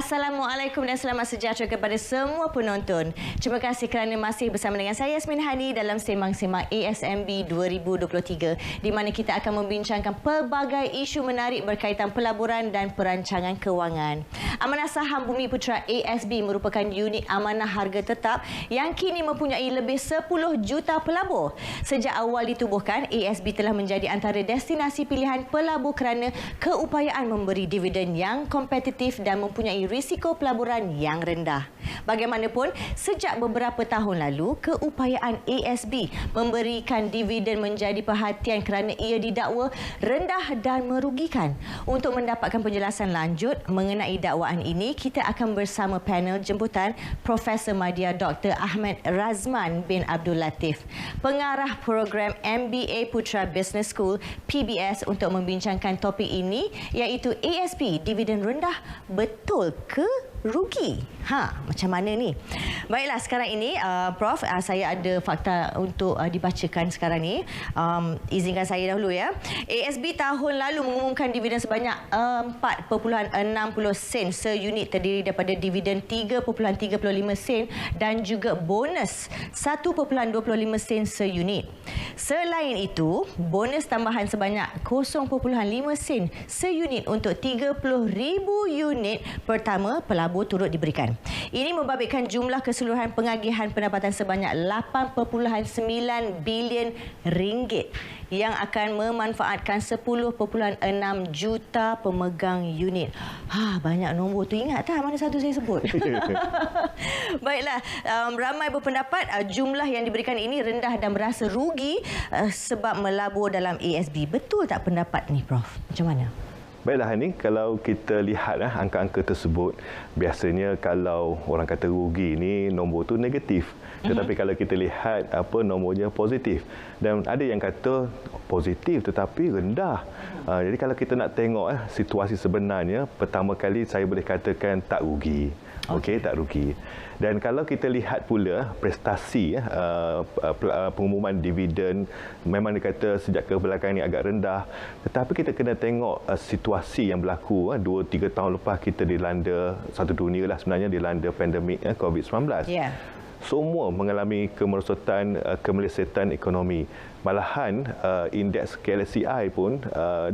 Assalamualaikum dan selamat sejahtera kepada semua penonton. Terima kasih kerana masih bersama dengan saya Yasmin Hani dalam Sembang-Sembang ASMB 2023 di mana kita akan membincangkan pelbagai isu menarik berkaitan pelaburan dan perancangan kewangan. Amanah Saham Bumi Putra ASB merupakan unit amanah harga tetap yang kini mempunyai lebih 10 juta pelabur. Sejak awal ditubuhkan, ASB telah menjadi antara destinasi pilihan pelabur kerana keupayaan memberi dividen yang kompetitif dan mempunyai risiko pelaburan yang rendah. Bagaimanapun, sejak beberapa tahun lalu, keupayaan ASB memberikan dividen menjadi perhatian kerana ia didakwa rendah dan merugikan. Untuk mendapatkan penjelasan lanjut mengenai dakwaan ini, kita akan bersama panel jemputan Profesor Madya Dr. Ahmad Razman bin Abdul Latif, pengarah program MBA Putra Business School PBS untuk membincangkan topik ini iaitu ASB dividen rendah betul ke rugi? Macam mana ni? Baiklah, sekarang ini Prof, saya ada fakta untuk dibacakan sekarang ni. Izinkan saya dahulu ya. ASB tahun lalu mengumumkan dividen sebanyak 4.60 sen seunit terdiri daripada dividen 3.35 sen dan juga bonus 1.25 sen seunit. Selain itu, bonus tambahan sebanyak 0.5 sen seunit untuk 30,000 unit pertama pelabur turut diberikan. Ini membabitkan jumlah keseluruhan pengagihan pendapatan sebanyak 8.9 bilion ringgit yang akan memanfaatkan 10.6 juta pemegang unit. Banyak nombor tu, ingat tak mana satu saya sebut? Baiklah, ramai berpendapat jumlah yang diberikan ini rendah dan berasa rugi sebab melabur dalam ASB. Betul tak pendapat ni, Prof? Macam mana? Baiklah Hani, kalau kita lihat angka-angka tersebut, biasanya kalau orang kata rugi ni nombor tu negatif. Tetapi kalau kita lihat nomornya positif. Dan ada yang kata positif tetapi rendah. Jadi kalau kita nak tengok situasi sebenarnya, pertama kali saya boleh katakan tak rugi. Okey, tak rugi. Dan kalau kita lihat pula prestasi pengumuman dividen, memang dikata sejak kebelakangan ini agak rendah, tetapi kita kena tengok situasi yang berlaku 2-3 tahun lepas kita dilanda, satu dunia lah sebenarnya dilanda pandemik COVID-19. Yeah. Semua mengalami kemerosotan, kemelesetan ekonomi. Malahan indeks KLSCI pun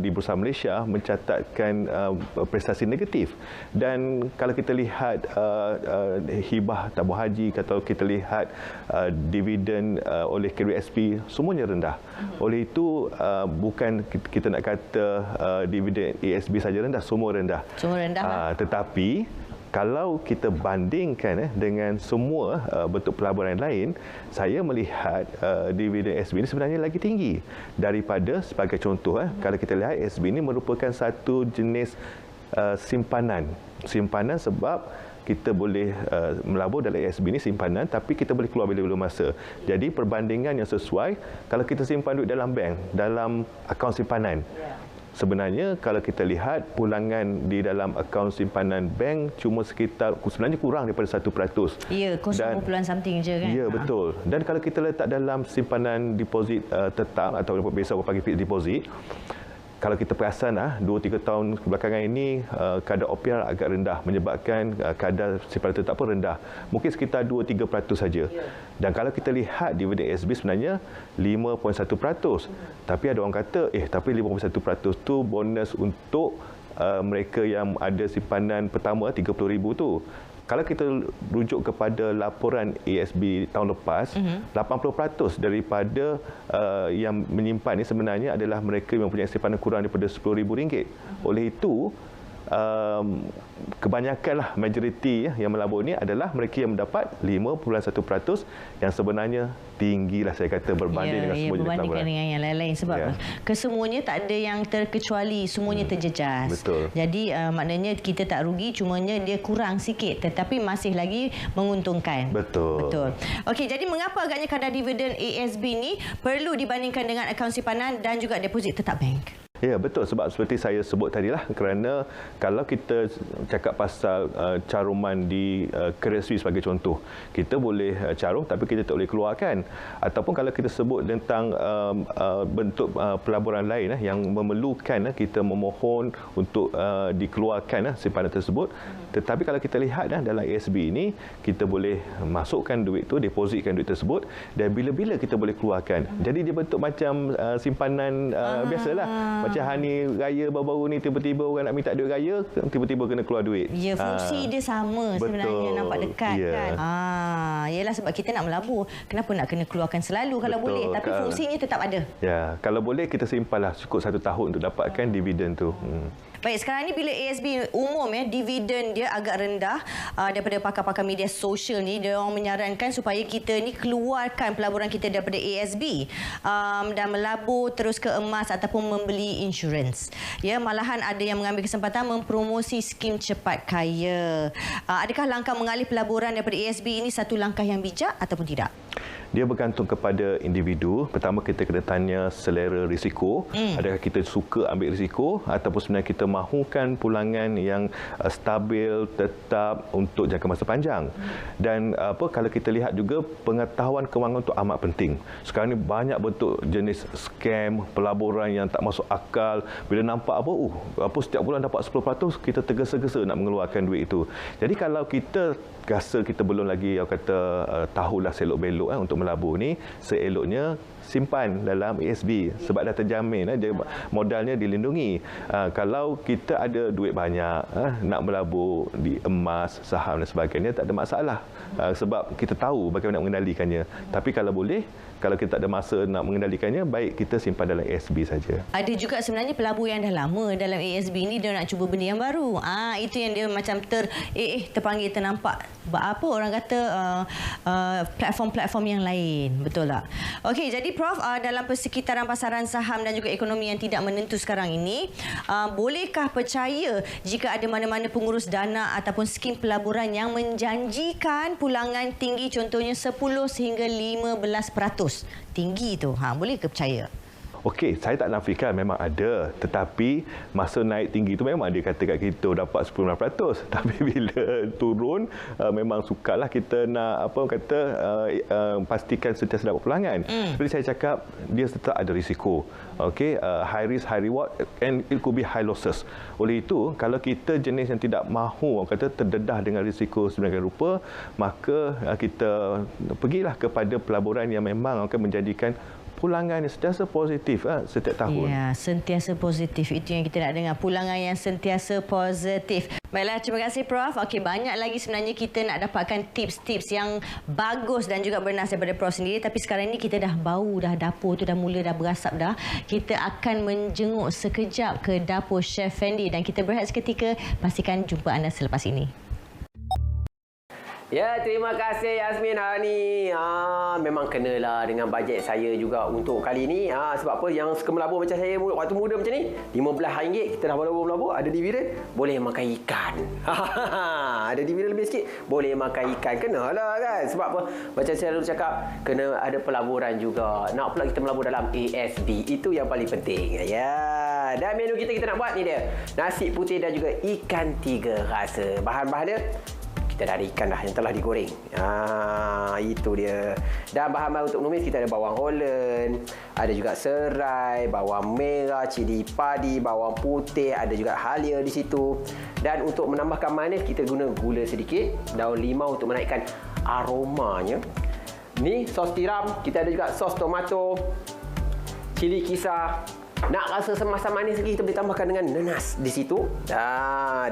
di Bursa Malaysia mencatatkan prestasi negatif. Dan kalau kita lihat hibah tabung haji, kalau kita lihat dividen oleh KWSP, semuanya rendah. Oleh itu bukan kita nak kata dividen ASB saja rendah, semua rendah. Semua rendah. Tetapi kalau kita bandingkan dengan semua bentuk pelaburan lain, saya melihat dividen ASB ini sebenarnya lagi tinggi daripada, sebagai contoh, kalau kita lihat ASB ini merupakan satu jenis simpanan. Simpanan sebab kita boleh melabur dalam ASB ini simpanan, tapi kita boleh keluar bila-bila masa. Jadi perbandingan yang sesuai, kalau kita simpan duit dalam bank, dalam akaun simpanan, sebenarnya kalau kita lihat pulangan di dalam akaun simpanan bank cuma sekitar, sebenarnya kurang daripada 1%. Ya, 0 something je kan? Ya, betul. Dan kalau kita letak dalam simpanan deposit tetap atau biasa orang panggil fixed deposit, kalau kita perasan 2-3 tahun kebelakangan ini kadar OPR agak rendah menyebabkan kadar simpanan tetap pun rendah. Mungkin sekitar 2-3% saja. Dan kalau kita lihat dividen ASB sebenarnya 5.1%. Tapi ada orang kata, tapi 5.1% tu bonus untuk mereka yang ada simpanan pertama 30,000 tu. Kalau kita rujuk kepada laporan ASB tahun lepas, 80% daripada yang menyimpan ini sebenarnya adalah mereka yang mempunyai simpanan kurang daripada RM10,000. Oleh itu, kebanyakanlah majoriti yang melabur ini adalah mereka yang mendapat 5.1% yang sebenarnya tinggilah saya kata berbanding dengan semua jenis pelaburan. Berbandingkan dengan yang lain-lain sebab kesemuanya tak ada yang terkecuali, semuanya terjejas. Betul. Jadi maknanya kita tak rugi, cumanya dia kurang sikit tetapi masih lagi menguntungkan. Betul. Betul. Okey, jadi mengapa agaknya kadar dividen ASB ni perlu dibandingkan dengan akaun simpanan dan juga deposit tetap bank? Ya, betul. Sebab seperti saya sebut tadilah, kerana kalau kita cakap pasal caruman di Career Suisse sebagai contoh, kita boleh carum tapi kita tak boleh keluarkan. Ataupun kalau kita sebut tentang bentuk pelaburan lain yang memerlukan kita memohon untuk dikeluarkan simpanan tersebut. Tetapi kalau kita lihat dalam ASB ini, kita boleh masukkan duit tu, depositkan duit tersebut, dan bila-bila kita boleh keluarkan. Jadi dia bentuk macam simpanan biasalah. Macam hari raya baru-baru ni, tiba-tiba orang nak minta duit raya, tiba-tiba kena keluar duit. Ya, fungsi dia sama sebenarnya, nampak dekat kan. Yalah, sebab kita nak melabur, kenapa nak kena keluarkan selalu kalau boleh, tapi fungsinya tetap ada. Ya, kalau boleh kita simpanlah cukup 1 tahun untuk dapatkan dividen tu. Baik, sekarang ni bila ASB umum dividen dia agak rendah daripada pakar-pakar media sosial ni, dia orang menyarankan supaya kita ni keluarkan pelaburan kita daripada ASB dan melabur terus ke emas ataupun membeli insurans. Ya, malahan ada yang mengambil kesempatan mempromosi skim cepat kaya. Adakah langkah mengalih pelaburan daripada ASB ini satu langkah yang bijak ataupun tidak? Dia bergantung kepada individu. Pertama, kita kena tanya selera risiko. Adakah kita suka ambil risiko ataupun sebenarnya kita mahukan pulangan yang stabil, tetap untuk jangka masa panjang. Dan kalau kita lihat juga, pengetahuan kewangan itu amat penting. Sekarang ni banyak bentuk jenis scam, pelaburan yang tak masuk akal. Bila nampak setiap bulan dapat 10%, kita tergesa-gesa nak mengeluarkan duit itu. Jadi kalau kita rasa kita belum lagi tahulah selok-belok untuk melabur ni, seeloknya simpan dalam ASB sebab dah terjamin, modalnya dilindungi. Kalau kita ada duit banyak, nak melabur di emas, saham dan sebagainya, tak ada masalah. Sebab kita tahu bagaimana nak mengendalikannya. Tapi kalau boleh, kalau kita tak ada masa nak mengendalikannya, baik kita simpan dalam ASB saja. Ada juga sebenarnya pelabur yang dah lama dalam ASB ni, dia nak cuba benda yang baru. Itu yang dia macam terpanggil, ternampak. Apa orang kata platform-platform yang lain. Betul tak? Okey, jadi Prof, dalam persekitaran pasaran saham dan juga ekonomi yang tidak menentu sekarang ini, bolehkah percaya jika ada mana-mana pengurus dana ataupun skim pelaburan yang menjanjikan pulangan tinggi, contohnya 10 sehingga 15%? Tinggi tu. Boleh ke percaya? Okey, saya tak nafikan memang ada, tetapi masa naik tinggi tu memang dia kata kat kita dapat 10%. Tapi bila turun, memang sukalah kita nak pastikan sentiasa dapat pulangan. Seperti saya cakap, dia tetap ada risiko. Okey, high risk, high reward, and it could be high losses. Oleh itu, kalau kita jenis yang tidak mahu terdedah dengan risiko sedemikian rupa, maka kita pergilah kepada pelaburan yang memang akan menjadikan pulangan yang sentiasa positif setiap tahun. Ya, sentiasa positif. Itu yang kita nak dengar. Pulangan yang sentiasa positif. Baiklah, terima kasih Prof. Okey, banyak lagi sebenarnya kita nak dapatkan tips-tips yang bagus dan juga bernas daripada Prof sendiri. Tapi sekarang ni kita dah bau, dah dapur tu dah mula dah berasap dah. Kita akan menjenguk sekejap ke dapur Chef Fendi dan kita berehat seketika. Pastikan jumpa anda selepas ini. Ya, terima kasih Yasmin Hani. Memang kenalah dengan bajet saya juga untuk kali ini. Sebab apa, yang suka melabur macam saya waktu muda macam ni, RM15 kita dah melabur, ada dividen, boleh makan ikan. Ada dividen lebih sikit, boleh makan ikan. Kenalah kan. Sebab apa, macam saya selalu cakap, kena ada pelaburan juga. Nak pula kita melabur dalam ASB, itu yang paling penting. Ya. Dan menu kita nak buat ni dia, nasi putih dan juga ikan 3 rasa. Bahan-bahan dia, kita dah ada ikan dah yang telah digoreng. Itu dia. Dan bahan-bahan untuk menumis, kita ada bawang holland, ada juga serai, bawang merah, cili padi, bawang putih, ada juga halia di situ. Dan untuk menambahkan manis, kita guna gula sedikit, daun limau untuk menaikkan aromanya. Ni sos tiram, kita ada juga sos tomato, cili kisar. Nak rasa semasa manis lagi, kita boleh tambahkan dengan nanas di situ.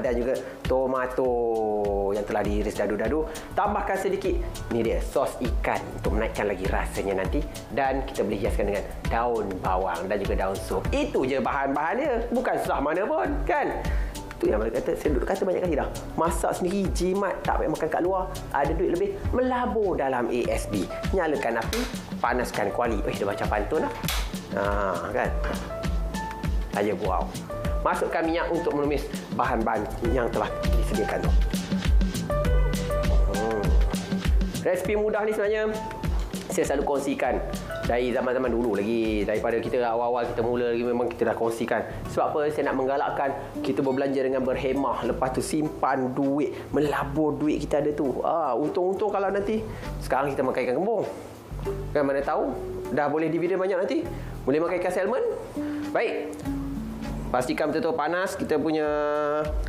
Dan juga tomato yang telah diiris dadu-dadu. Tambahkan sedikit, ni dia, sos ikan untuk menaikkan lagi rasanya nanti. Dan kita boleh hiaskan dengan daun bawang dan juga daun sup. Itu je bahan-bahan dia. Bukan susah mana pun, kan? Itu yang mereka kata, saya duduk kata banyak kali dah. Masak sendiri, jimat, tak payah makan kat luar. Ada duit lebih, melabur dalam ASB. Nyalakan api, panaskan kuali. Dah macam pantun dah. Kan? Saja buau. Masukkan minyak untuk menumis bahan-bahan yang telah disediakan tu. Resipi mudah ni sebenarnya Saya selalu kongsikan dari zaman-zaman dulu lagi, daripada kita awal-awal kita mula lagi, memang kita dah kongsikan. Sebab apa? Saya nak menggalakkan kita berbelanja dengan berhemah, lepas tu simpan duit, melabur duit kita ada tu. Untung-untung kalau nanti sekarang kita makan ikan kembung, kan mana tahu dah boleh dividen banyak nanti, boleh makan ikan salmon. Baik, pastikan betul-betul panas kita punya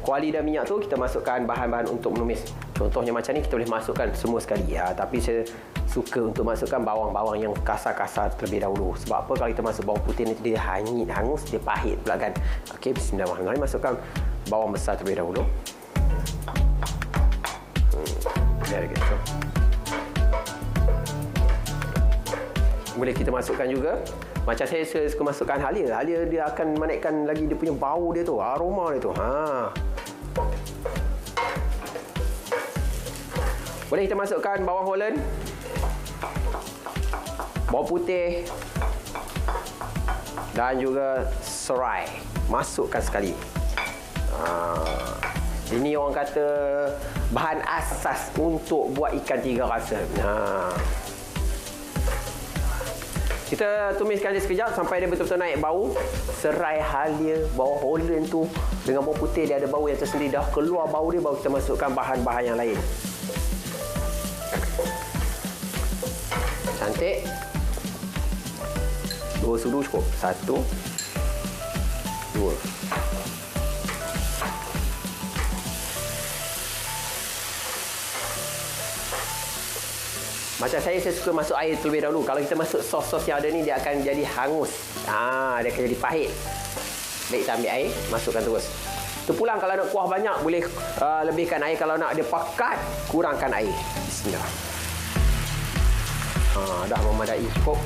kuali dan minyak tu. Kita masukkan bahan-bahan untuk menumis. Contohnya macam ni, kita boleh masukkan semua sekali. Tapi saya suka untuk masukkan bawang-bawang yang kasar-kasar terlebih dahulu. Sebab apa? Kalau kita masuk bawang putih nanti dia hanyut, hangus, dia pahit pula kan. Okey, bismillahirrahmanirrahim. Masukkan bawang besar terlebih dahulu. Biar gitu. Boleh kita masukkan juga, macam saya suka masukkan halia. Halia dia akan menaikkan lagi dia punya bau dia tu, aroma dia tu. Boleh kita masukkan bawang Holland, bawang putih dan juga serai. Masukkan sekali. Ini orang kata bahan asas untuk buat ikan tiga rasa. Kita tumiskan dia sekejap sampai dia betul-betul naik bau. Serai, halia, bawang Holland tu dengan bawang putih dia ada bau yang tersendiri. Dah keluar bau dia, baru kita masukkan bahan-bahan yang lain. Cantik. 2 sudu cukup. 1, 2. Macam saya suka masuk air terlebih dahulu. Kalau kita masuk sos-sos yang ada ni, dia akan jadi hangus. Dia akan jadi pahit. Baik, kita ambil air, masukkan terus. Terpulang kalau nak kuah banyak, boleh lebihkan air. Kalau nak dia pekat, kurangkan air. Bismillah. Dah memadai cukup.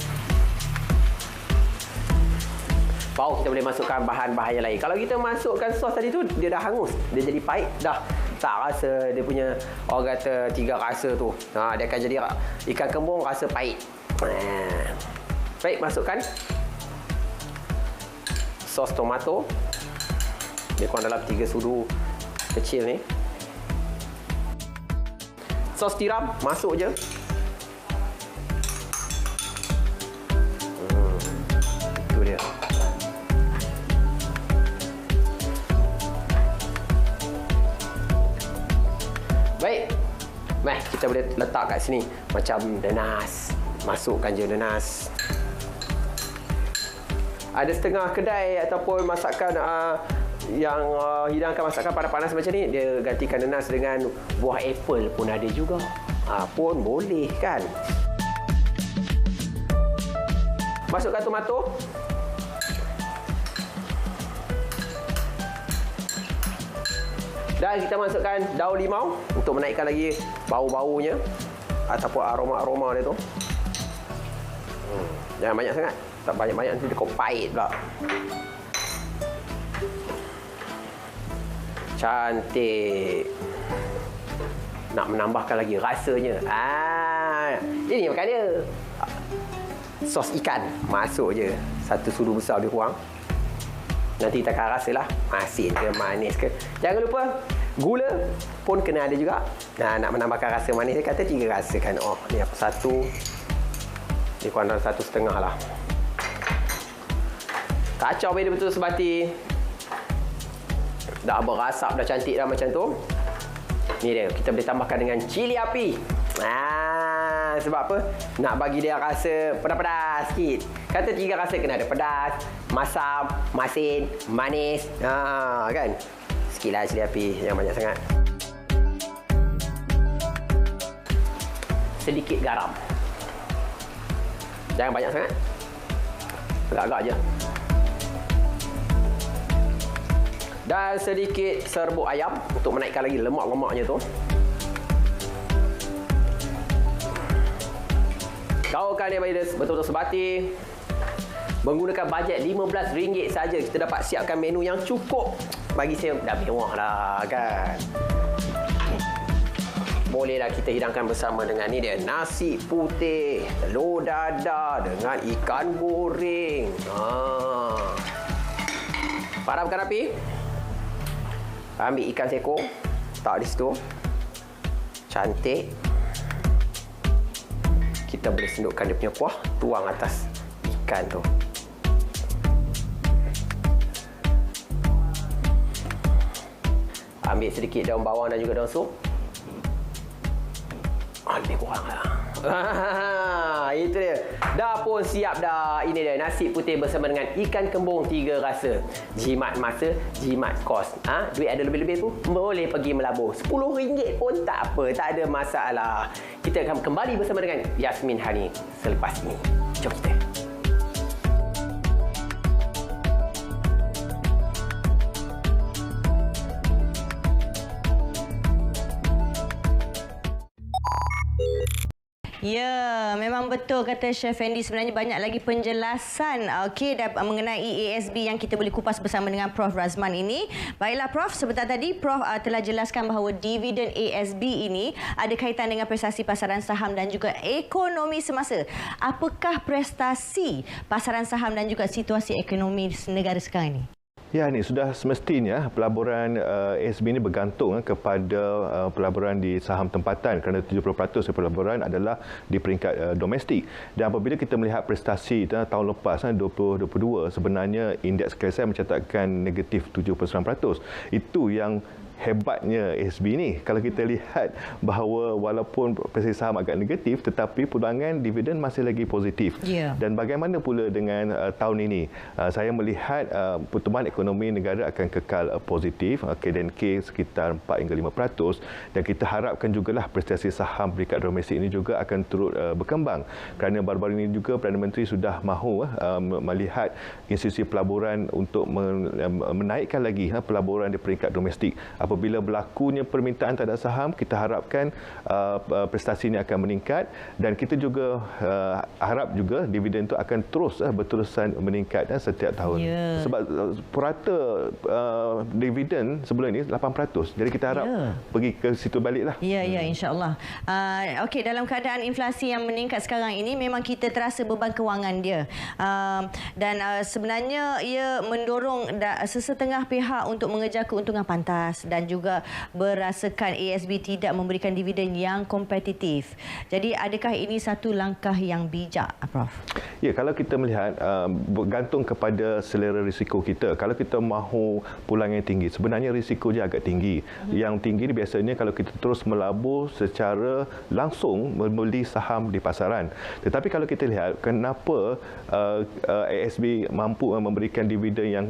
Baru kita boleh masukkan bahan-bahan yang lain. Kalau kita masukkan sos tadi tu, dia dah hangus. Dia jadi pahit. Dah tak rasa dia punya, orang kata tiga rasa tu. Dia akan jadi ikan kembung rasa pahit. Baik, masukkan sos tomato. Dia kurang dalam 3 sudu kecil ni. Sos tiram, masuk je. Itu dia. Baik. Kita boleh letak kat sini. Macam nenas. Masukkan je nenas. Ada setengah kedai ataupun masakan yang hidangkan masakan panas-panas macam ni, dia gantikan nenas dengan buah apple pun ada juga. Pun boleh kan. Masukkan tomato. Dan kita masukkan daun limau untuk menaikkan lagi bau-baunya ataupun aroma-aroma dia tu. Jangan banyak sangat. Tak banyak-banyak nanti dia kau pahit pula. Cantik. Nak menambahkan lagi rasanya. Ini makan dia. Sos ikan. Masuk je. 1 sudu besar lebih kurang. Nanti kita akan rasalah masin ke manis ke. Jangan lupa gula pun kena ada juga. Nak menambahkan rasa manis, dia kata 3 rasa kan. Ni apa? 1. Dia kurang dalam 1,5 lah. Kacau dia betul sebati. Dah berasap, dah cantik dah macam tu. Ni dia, kita boleh tambahkan dengan cili api. Sebab apa? Nak bagi dia rasa pedas-pedas sikit. Kata 3 rasa kena ada. Pedas, masam, masin, manis. Kan? Sikitlah cili api, jangan banyak sangat. Sedikit garam. Jangan banyak sangat. Agak-agak je. Dan sedikit serbuk ayam untuk menaikkan lagi lemak-lemaknya tu. Gaulkan dia bagi betul-betul sebati. Menggunakan bajet RM15 saja, kita dapat siapkan menu yang cukup. Bagi saya dah mewah lah kan. Bolehlah kita hidangkan bersama dengan ni dia, nasi putih, telur dadah dengan ikan goreng. Padamkan api. Ambil ikan seko, tak di situ. Cantik. kita boleh sendukkan dia punya kuah, tuang atas ikan tu. Ambil sedikit daun bawang dan juga daun sup. Lebih kurang lah. Itu dia. Dah pun siap dah. Ini dia nasi putih bersama dengan ikan kembung 3 rasa. Jimat masa, jimat kos. Duit ada lebih-lebih tu, boleh pergi melabur. RM10 pun tak apa, tak ada masalah. Kita akan kembali bersama dengan Yasmin Hani selepas ini. Jom kita. Ya, memang betul kata Chef Fendi. Sebenarnya banyak lagi penjelasan mengenai ASB yang kita boleh kupas bersama dengan Prof Razman ini. Baiklah Prof, sebentar tadi Prof telah jelaskan bahawa dividen ASB ini ada kaitan dengan prestasi pasaran saham dan juga ekonomi semasa. Apakah prestasi pasaran saham dan juga situasi ekonomi negara sekarang ini? Ya, ini sudah semestinya pelaburan ASB ini bergantung kepada pelaburan di saham tempatan kerana 70% dari pelaburan adalah di peringkat domestik. Dan apabila kita melihat prestasi tahun lepas 2022, sebenarnya indeks KSI mencatatkan negatif 79%. Itu yang hebatnya ASB ni. Kalau kita lihat bahawa walaupun prestasi saham agak negatif tetapi pulangan dividen masih lagi positif. Dan bagaimana pula dengan tahun ini? Saya melihat pertumbuhan ekonomi negara akan kekal positif, K&K sekitar 4 hingga 5%, dan kita harapkan jugalah prestasi saham peringkat domestik ini juga akan turut berkembang. Kerana baru-baru ini juga Perdana Menteri sudah mahu melihat institusi pelaburan untuk menaikkan lagi pelaburan di peringkat domestik. Apabila berlakunya permintaan terhadap saham, kita harapkan prestasi ini akan meningkat, dan kita juga harap juga dividen itu akan terus berterusan meningkat setiap tahun. Sebab purata dividen sebelum ini 8%. Jadi kita harap pergi ke situ baliklah. Ya, insya-Allah. Okey, dalam keadaan inflasi yang meningkat sekarang ini, memang kita terasa beban kewangan dia. Dan sebenarnya ia mendorong sesetengah pihak untuk mengejar keuntungan pantas dan juga berasakan ASB tidak memberikan dividen yang kompetitif. Jadi adakah ini satu langkah yang bijak, Prof? Ya, kalau kita melihat bergantung kepada selera risiko kita. Kalau kita mahu pulangan yang tinggi, sebenarnya risiko dia agak tinggi. Yang tinggi ni biasanya kalau kita terus melabur secara langsung membeli saham di pasaran. Tetapi kalau kita lihat kenapa ASB mampu memberikan dividen yang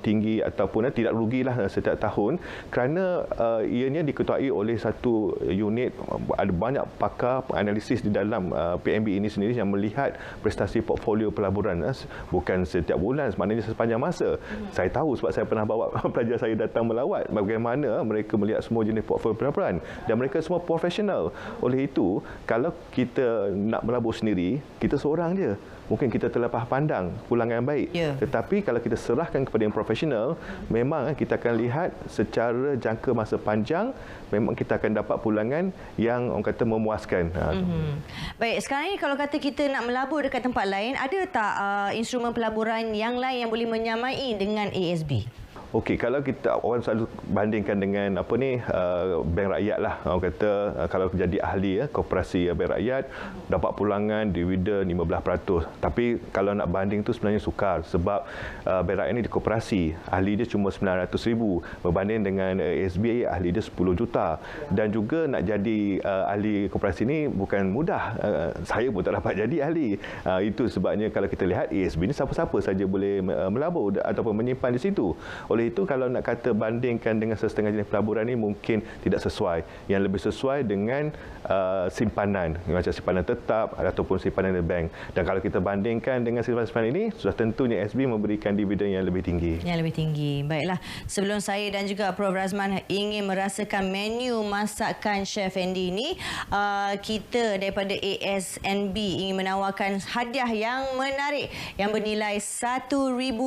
tinggi ataupun tidak rugilah setiap tahun, kerana ianya diketuai oleh satu unit, ada banyak pakar analisis di dalam PNB ini sendiri yang melihat prestasi portfolio pelaburan bukan setiap bulan, maknanya sepanjang masa. Saya tahu sebab saya pernah bawa pelajar saya datang melawat bagaimana mereka melihat semua jenis portfolio pelaburan, dan mereka semua profesional. Oleh itu, kalau kita nak melabur sendiri, kita seorang je, mungkin kita terlepas pandang pulangan yang baik. Tetapi kalau kita serahkan kepada yang profesional, memang kita akan lihat secara jangka masa panjang, memang kita akan dapat pulangan yang orang kata memuaskan. Baik, sekarang ini kalau kata kita nak melabur dekat tempat lain, ada tak instrumen pelaburan yang lain yang boleh menyamai dengan ASB? Okey, kalau kita orang selalu bandingkan dengan bank rakyat lah. Orang kata kalau jadi ahli koperasi bank rakyat dapat pulangan dividen 15%. Tapi kalau nak banding tu sebenarnya sukar sebab bank rakyat ni di koperasi, ahli dia cuma 900,000 berbanding dengan ASB ahli dia 10 juta. Dan juga nak jadi ahli koperasi ni bukan mudah. Saya pun tak dapat jadi ahli. Itu sebabnya kalau kita lihat ASB ni siapa-siapa saja boleh melabur ataupun menyimpan di situ. Oleh itu, kalau nak kata bandingkan dengan sesetengah jenis pelaburan ini mungkin tidak sesuai. Yang lebih sesuai dengan simpanan, macam simpanan tetap ataupun simpanan di bank. Dan kalau kita bandingkan dengan simpanan ini, sudah tentunya ASB memberikan dividen yang lebih tinggi. Yang lebih tinggi. Baiklah, sebelum saya dan juga Prof Razman ingin merasakan menu masakan Chef Fendi ini, kita daripada ASNB ingin menawarkan hadiah yang menarik yang bernilai RM1,000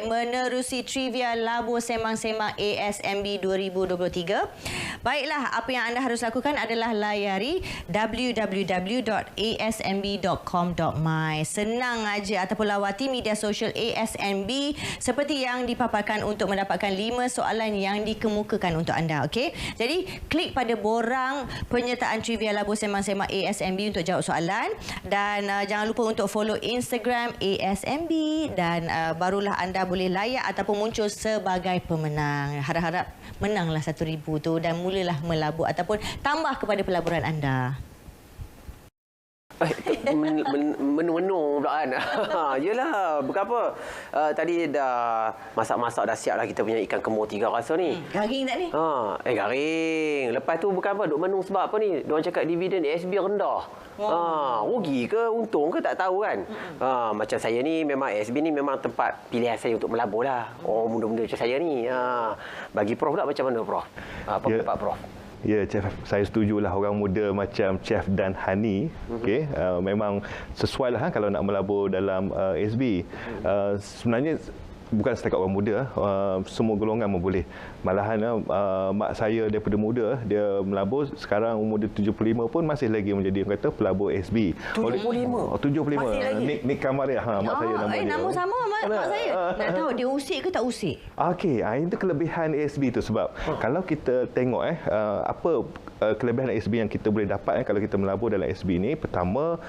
menerusi trivia melabur sembang-sembang ASMB 2023. Baiklah, apa yang anda harus lakukan adalah layari www.asmb.com.my. Senang aja, ataupun lawati media sosial ASMB seperti yang dipaparkan untuk mendapatkan 5 soalan yang dikemukakan untuk anda. Okey. Jadi klik pada borang penyertaan trivia labur sembang-sembang ASMB untuk jawab soalan, dan jangan lupa untuk follow Instagram ASMB, dan barulah anda boleh layak ataupun muncul sebagai pemenang. Harap-harap menanglah 1,000 tu dan mulalah melabur ataupun tambah kepada pelaburan anda. Menu-menu pula kan. Yelah, berapa tadi dah masak-masak dah siap lah kita punya ikan kemur 3 rasa ni. Garing tak ni? Garing. Lepas tu bukan apa, duk menu sebab apa ni? Diorang cakap dividen ASB rendah. Rugi ke untung ke tak tahu kan. Macam saya ni memang ASB ni memang tempat pilihan saya untuk melabur lah. Muda-muda macam saya ni. Bagi Prof pula macam mana Prof? Apa pendapat Prof? Ya, Chef, saya setujulah orang muda macam Chef dan Hani. Okey, memang sesuai lah kalau nak melabur dalam ASB. Sebenarnya bukan setakat orang muda, semua golongan pun boleh. Malahan mak saya daripada muda, dia melabur, sekarang umur dia 75 pun masih lagi menjadi, orang kata, pelabur ASB. 75? 75. Masih lagi? Nik Kamaria, mak saya nama dia. Nama sama mak saya. Nak tahu dia usik ke tak usik? Okey, itu kelebihan ASB tu sebab kalau kita tengok apa kelebihan ASB yang kita boleh dapat kalau kita melabur dalam ASB ni, pertama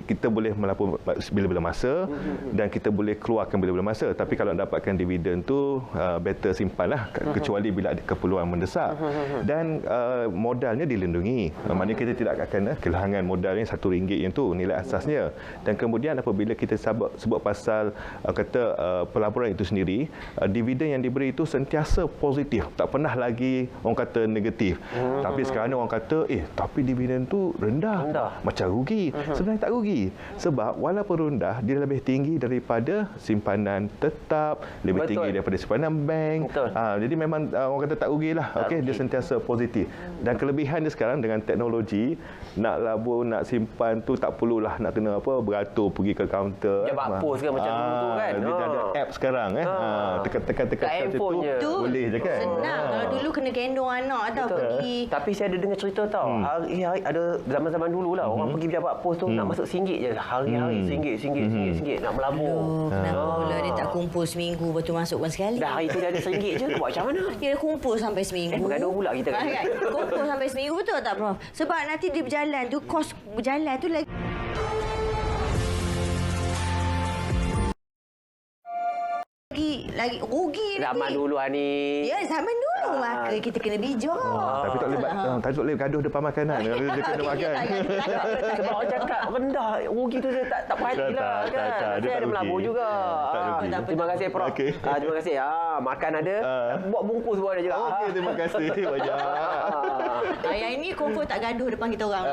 kita boleh melabur bila-bila masa dan kita boleh keluarkan bila-bila masa. Tapi kalau nak dapatkan dividen tu better simpanlah, kecuali bila ada keperluan mendesak. Dan modalnya dilindungi. Maknanya kita tidak akan kehilangan modalnya RM1 yang tu nilai asasnya. Dan kemudian apabila kita sebut pasal pelaburan itu sendiri, dividen yang diberi itu sentiasa positif, tak pernah lagi orang kata negatif. Tapi sekarang orang kata tapi dividen tu rendah. Macam rugi. Sebenarnya tak rugi. Sebab walaupun rendah, dia lebih tinggi daripada simpanan tetap, lebih tinggi daripada simpanan bank. Jadi memang orang kata tak rugilah. Okey, dia sentiasa positif. Dan kelebihan dia sekarang dengan teknologi, nak labur, nak simpan tu tak perlulah nak kena beratur pergi ke kaunter. Jabat pos ke macam tu kan. Dia ada app sekarang tekan macam tu boleh je kan. Senang. Kalau dulu kena gendong anak tau pergi. Tapi saya ada dengar cerita tau. Hari-hari ada zaman-zaman dulu lah, orang pergi pejabat pos tu nak masuk RM1 je. Hari-hari RM1 nak melabur. Kenapa pula dia tak kumpul seminggu betul masuk pun sekali? Dah hari tu dia ada RM1 je, buat macam mana? Dia kumpul sampai seminggu. Bergaduh pula kita kan. Kumpul sampai seminggu, betul tak Prof? Sebab nanti dia berjalan tu, kos berjalan tu lagi rugi zaman dulu ni. Ya, zaman dulu maka kita kena bijak. Tapi tak boleh gaduh depan makanan. Dia kena makan. Sebab orang cakap rendah, rugi tu dia tak perhatilah kan. Saya ada melabur juga. Terima kasih Prof. Terima kasih. Makan ada, buat bungkus pun ada juga. Okey, terima kasih banyak. Yang ini kumpul tak gaduh depan kita orang.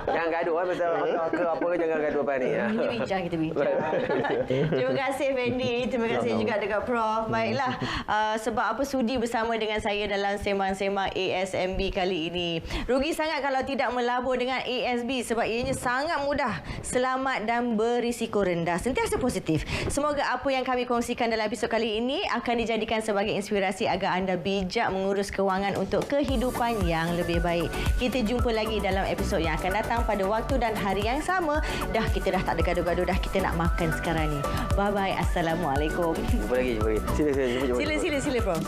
Jangan gaduh pasal ke apa ke, jangan gaduh depan ni. Kita bincang. Terima kasih Fendi. Terima kasih juga dekat Prof. Baiklah, sebab apa sudi bersama dengan saya dalam sembang-sembang ASMB kali ini. Rugi sangat kalau tidak melabur dengan ASB sebab ianya sangat mudah, selamat dan berisiko rendah. Sentiasa positif. Semoga apa yang kami kongsikan dalam episod kali ini akan dijadikan sebagai inspirasi agar anda bijak mengurus kewangan untuk kehidupan yang lebih baik. Kita jumpa lagi dalam episod yang akan datang pada waktu dan hari yang sama. Kita dah tak ada gaduh-gaduh dah. Kita nak makan sekarang ni. Bye-bye. Assalamualaikum. Jumpa lagi. Sila Prof.